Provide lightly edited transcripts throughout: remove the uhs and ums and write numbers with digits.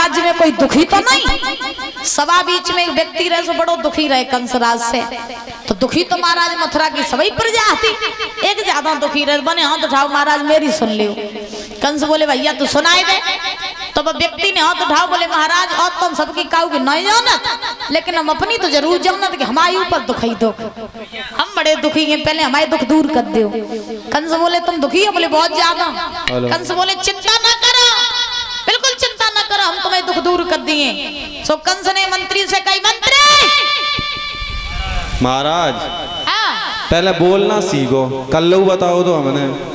महाराज में कोई दुखी तो नहीं। सभा बीच में एक व्यक्ति रहे सो बड़ो दुखी रहे कंसराज से, तो दुखी तो महाराज मथुरा की सभी प्रजा थी, एक ज्यादा दुखी रहे। बने हाथ उठाओ महाराज मेरी सुन लियो। कंस बोले भैया तू सुनाई दे। तो वह व्यक्ति ने हाथ उठाओ बोले महाराज और तुम सबकी काऊ की नहीं जानत, लेकिन हम अपनी तो जरूर जानत कि हमारे ऊपर दुख ही दुख, हम बड़े दुखी हैं, पहले हमारे दुख दूर कर दो। कंस बोले तुम दुखी हो? बोले बहुत ज्यादा। कंस बोले चिंता ना करो, बिल्कुल चिंता ना करो, हम तुम्हें दुख दूर कर दिए। सो कंस ने मंत्री से कही मंत्री महाराज पहले बोलना सीखो, कल्लू बताओ तो हमने।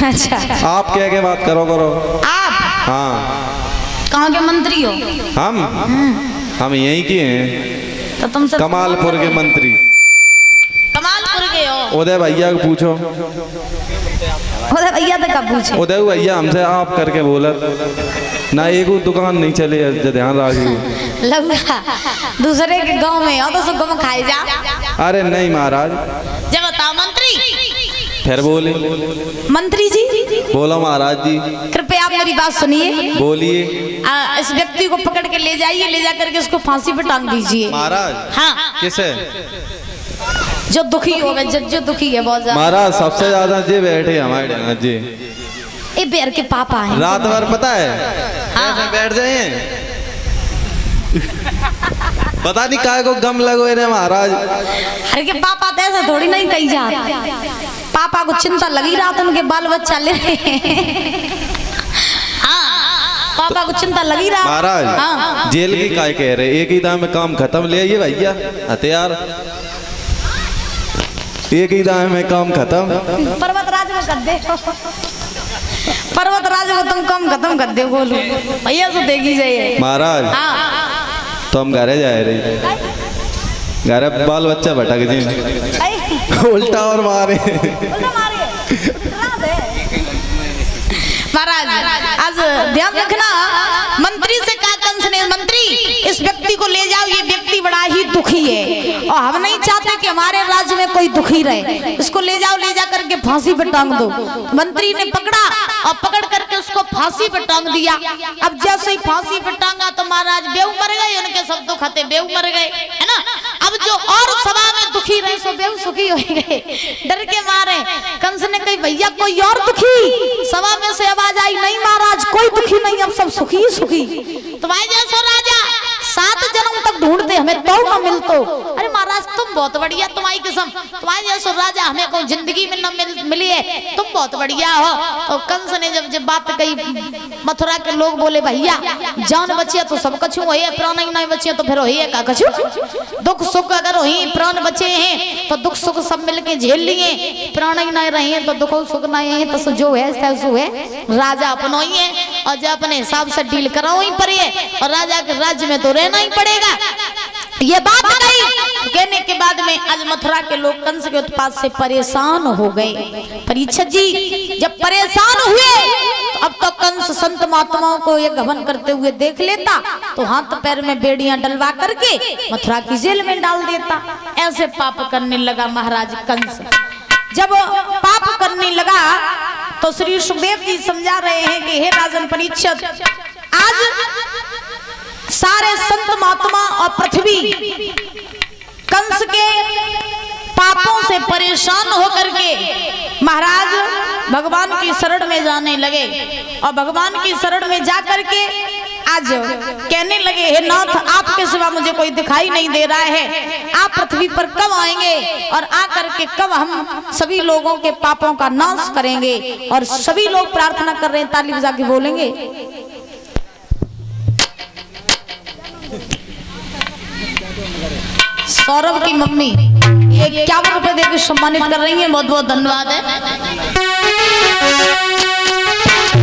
अच्छा आप क्या क्या बात करो करो। आप हाँ कहाँ के मंत्री हो? हम यहीं के हैं, तो तुमसे कमालपुर के मंत्री। कमालपुर के हो? उदय भैया को पूछो। उदय भैया तो कब पूछे? उदय भैया हमसे आप करके बोलत ना, एक दुकान नहीं चले, ध्यान रखिए। लगा दूसरे के गांव में हो तो सब गम खाए जा। अरे नहीं महाराज। जब बताओ मंत्री। फिर बोले मंत्री जी। बोलो महाराज जी। कृपया आप मेरी बात सुनिए। बोलिए। इस व्यक्ति को पकड़ के ले जाइए, ले जा करके उसको फांसी पे टांग दीजिए। महाराज हाँ किसे? जो दुखी हो गए, जो दुखी है बहुत ज्यादा। महाराज सबसे ज्यादा जी बैठे हमारे जी, ये बेर के पापा हैं। रात भर पता है ऐसे बैठ जाए, पता नहीं काय को गम लगो रे महाराज। अरे के पापा तो ऐसा थोड़ी नहीं कही जाता, पापा को चिंता लगी रात उनके बाल बच्चा ले हाँ पापा को चिंता लगी रहा महाराज। हाँ। जेल की काय कह रहे, एक ही दाम में काम खत्म ले आइए भैया हथियार, एक ही दाम में काम खत्म। पर्वतराज में कर दे, पर्वतराज को तुम काम खत्म कर दे। बोलो भैया से देखी जाइए महाराज। हाँ। तो हम घरे जा रहे, घर बाल बच्चा भटक जी उल्टा और मारे। महाराज आज ध्यान रखना, मंत्री से कहा कंस ने मंत्री इस व्यक्ति को ले जाओ, ये व्यक्ति बड़ा ही दुखी है और हम नहीं चाहते कि हमारे राज्य में कोई दुखी रहे, इसको ले जाओ, ले जा करके फांसी पे टांग दो। मंत्री ने पकड़ा और पकड़ करके उसको फांसी पे टांग दिया। अब जैसे ही फांसी पे टांगा तो महाराज बेऊ मर गए, उनके सब दुख थे बेऊ मर गए, है ना। अब जो और सभा में दुखी रहे सो बेऊ सुखी हो गए, डर के मारे। कंस ने कही भैया कोई और दुखी? सभा में से आवाज आई नहीं महाराज कोई दुखी नहीं, अब सब सुखी ही सुखी। तुम्हारे जैसा राजा 7 जन्म तक ढूंढते हमें तो न मिलतो। अरे महाराज तुम बहुत बढ़िया, तुम्हारी कसम तुम्हारे जैसा राजा हमें कोई जिंदगी में न मिली है, तुम बहुत बढ़िया हो। तो कंस ने जब बात कही, मथुरा के लोग बोले भैया जान बचे तो सब कछु है, प्राण ही नहीं बचे तो फिर है का कछु। दुख सुख अगर ही प्राण बचे हैं तो दुख सुख सब मिलके झेल लिए, प्राण ही नहीं रहे तो दुख सुख नहीं है तो जो है सो है, राजा अपनो ही है और जो अपने हिसाब से डील कराओ ही पड़े, और राजा के राज्य में तो रहना ही पड़ेगा। ये बात कही कहने के बाद में आज मथुरा के लोग कंस के उत्पात से परेशान हो गए। परीक्षित जी जब परेशान हुए तो अब तो कंस संत महात्माओं को ये घमंड करते हुए देख लेता तो हाथ पैर में बेड़ियां डलवा करके मथुरा की जेल में डाल देता। ऐसे पाप करने लगा महाराज कंस। जब पाप करने लगा तो श्री सुखदेव जी समझा रहे हैं कि हे राजन परीक्षित, आज सारे संत महात्मा और पृथ्वी कंस के पापों से परेशान होकर के महाराज भगवान की शरण में जाने लगे और भगवान की शरण में जाकर के आज कहने लगे हे नाथ आपके सिवा मुझे कोई दिखाई नहीं दे रहा है, आप पृथ्वी पर कब आएंगे और आकर के कब हम सभी लोगों के पापों का नाश करेंगे। और सभी लोग प्रार्थना कर रहे हैं, ताली बजा के बोलेंगे। सौरभ की मम्मी 51 रुपए देकर सम्मानित कर रही है, बहुत बहुत धन्यवाद है।